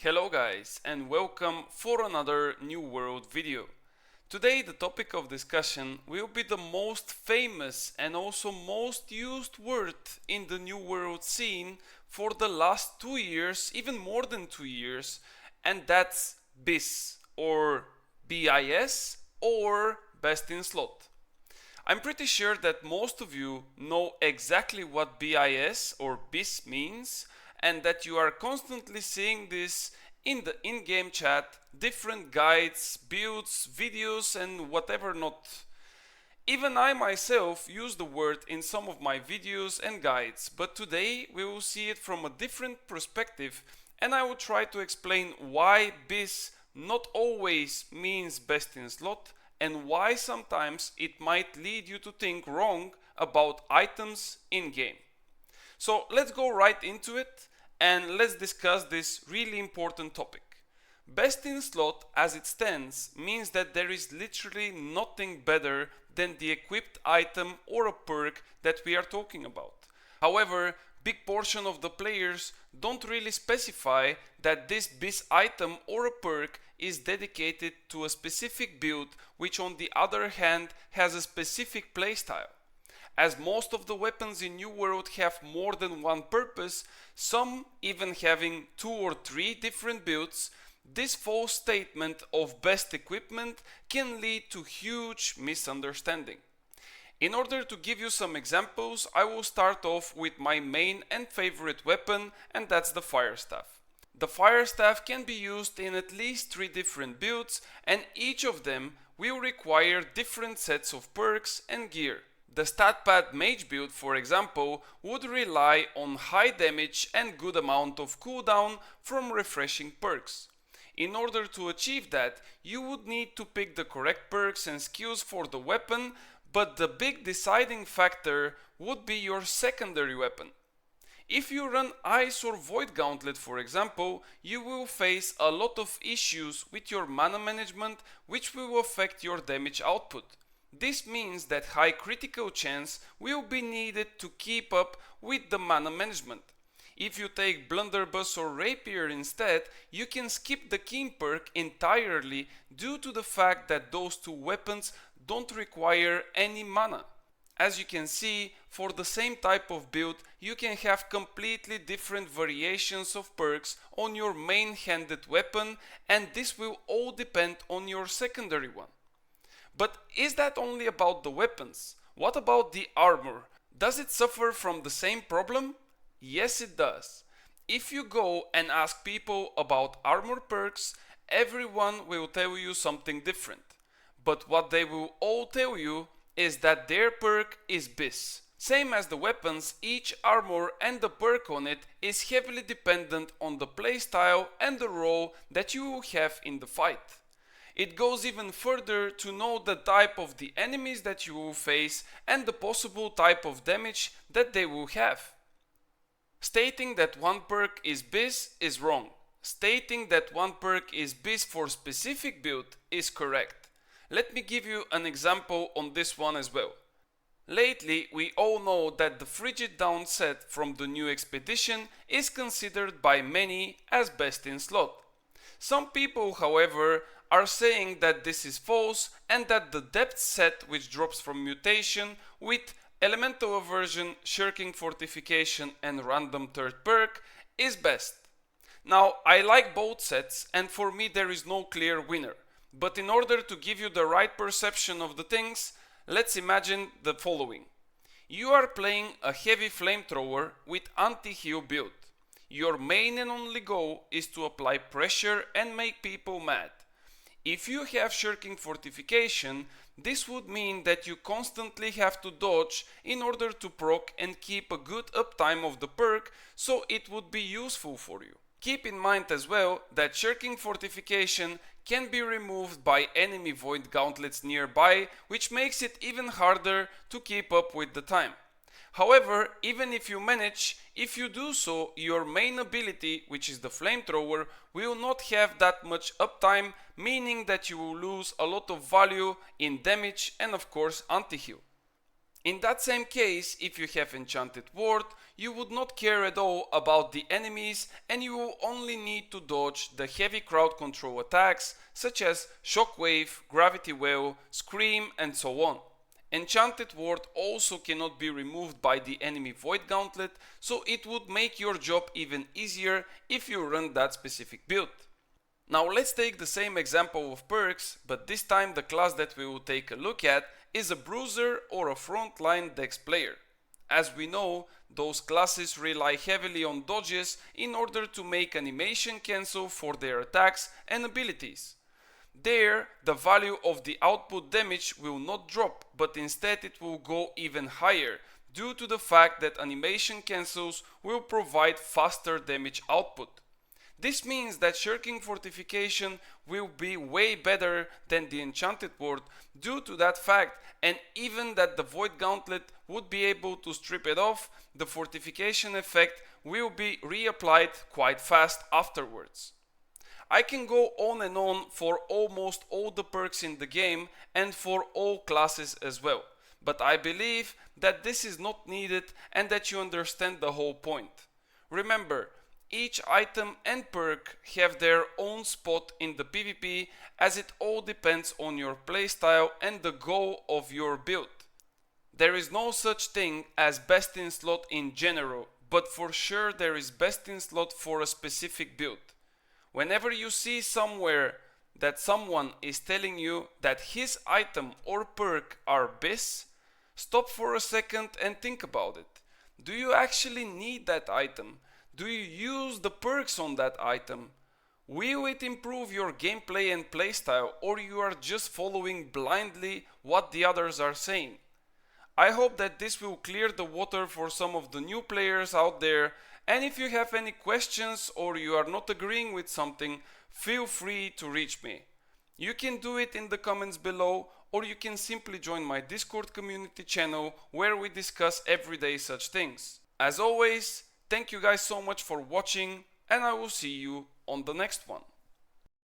Hello guys and welcome for another New World video. Today the topic of discussion will be the most famous and also most used word in the New World scene for the last 2 years, even more than 2 years, and that's BIS or BIS or best in slot. I'm pretty sure that most of you know exactly what BIS or BIS means and that you are constantly seeing this in the in-game chat, different guides, builds, videos and whatever not. Even I myself use the word in some of my videos and guides, but today we will see it from a different perspective and I will try to explain why BIS not always means best in slot and why sometimes it might lead you to think wrong about items in game. So let's go right into it and let's discuss this really important topic. Best in slot as it stands means that there is literally nothing better than the equipped item or a perk that we are talking about. However, big portion of the players don't really specify that this BIS item or a perk is dedicated to a specific build, which on the other hand has a specific playstyle. As most of the weapons in New World have more than one purpose, some even having 2 or 3 different builds, this false statement of best equipment can lead to huge misunderstanding. In order to give you some examples, I will start off with my main and favorite weapon, and that's the fire staff. The fire staff can be used in at least 3 different builds, and each of them will require different sets of perks and gear. The StatPad mage build, for example, would rely on high damage and good amount of cooldown from refreshing perks. In order to achieve that, you would need to pick the correct perks and skills for the weapon, but the big deciding factor would be your secondary weapon. If you run Ice or Void Gauntlet, for example, you will face a lot of issues with your mana management, which will affect your damage output. This means that high critical chance will be needed to keep up with the mana management. If you take Blunderbuss or Rapier instead, you can skip the Keen perk entirely due to the fact that those two weapons don't require any mana. As you can see, for the same type of build, you can have completely different variations of perks on your main-handed weapon, and this will all depend on your secondary one. But is that only about the weapons? What about the armor? Does it suffer from the same problem? Yes, it does. If you go and ask people about armor perks, everyone will tell you something different. But what they will all tell you is that their perk is BIS. Same as the weapons, each armor and the perk on it is heavily dependent on the playstyle and the role that you will have in the fight. It goes even further to know the type of the enemies that you will face and the possible type of damage that they will have. Stating that one perk is BIS is wrong. Stating that one perk is BIS for specific build is correct. Let me give you an example on this one as well. Lately, we all know that the Frigid Dawn set from the new expedition is considered by many as best in slot. Some people, however, are saying that this is false and that the Depth set, which drops from mutation with Elemental Aversion, Shirking Fortification and Random third perk, is best. Now, I like both sets and for me there is no clear winner. But in order to give you the right perception of the things, let's imagine the following. You are playing a heavy flamethrower with anti-heal build. Your main and only goal is to apply pressure and make people mad. If you have Shirking Fortification, this would mean that you constantly have to dodge in order to proc and keep a good uptime of the perk, so it would be useful for you. Keep in mind as well that Shirking Fortification can be removed by enemy Void Gauntlets nearby, which makes it even harder to keep up with the time. However, even if you manage, if you do so, your main ability, which is the flamethrower, will not have that much uptime, meaning that you will lose a lot of value in damage and of course anti-heal. In that same case, if you have enchanted ward, you would not care at all about the enemies and you will only need to dodge the heavy crowd control attacks such as shockwave, gravity well, scream and so on. Enchanted ward also cannot be removed by the enemy void gauntlet, so it would make your job even easier if you run that specific build. Now let's take the same example of perks, but this time the class that we will take a look at is a bruiser or a frontline dex player. As we know, those classes rely heavily on dodges in order to make animation cancel for their attacks and abilities. There, the value of the output damage will not drop, but instead it will go even higher due to the fact that animation cancels will provide faster damage output. This means that shirking fortification will be way better than the enchanted ward due to that fact, and even that the void gauntlet would be able to strip it off, the fortification effect will be reapplied quite fast afterwards. I can go on and on for almost all the perks in the game and for all classes as well, but I believe that this is not needed and that you understand the whole point. Remember, each item and perk have their own spot in the PvP, as it all depends on your playstyle and the goal of your build. There is no such thing as best in slot in general, but for sure there is best in slot for a specific build. Whenever you see somewhere that someone is telling you that his item or perk are BIS, stop for a second and think about it. Do you actually need that item? Do you use the perks on that item? Will it improve your gameplay and playstyle, or you are just following blindly what the others are saying? I hope that this will clear the water for some of the new players out there, and if you have any questions or you are not agreeing with something, feel free to reach me. You can do it in the comments below, or you can simply join my Discord community channel where we discuss everyday such things. As always, thank you guys so much for watching, and I will see you on the next one.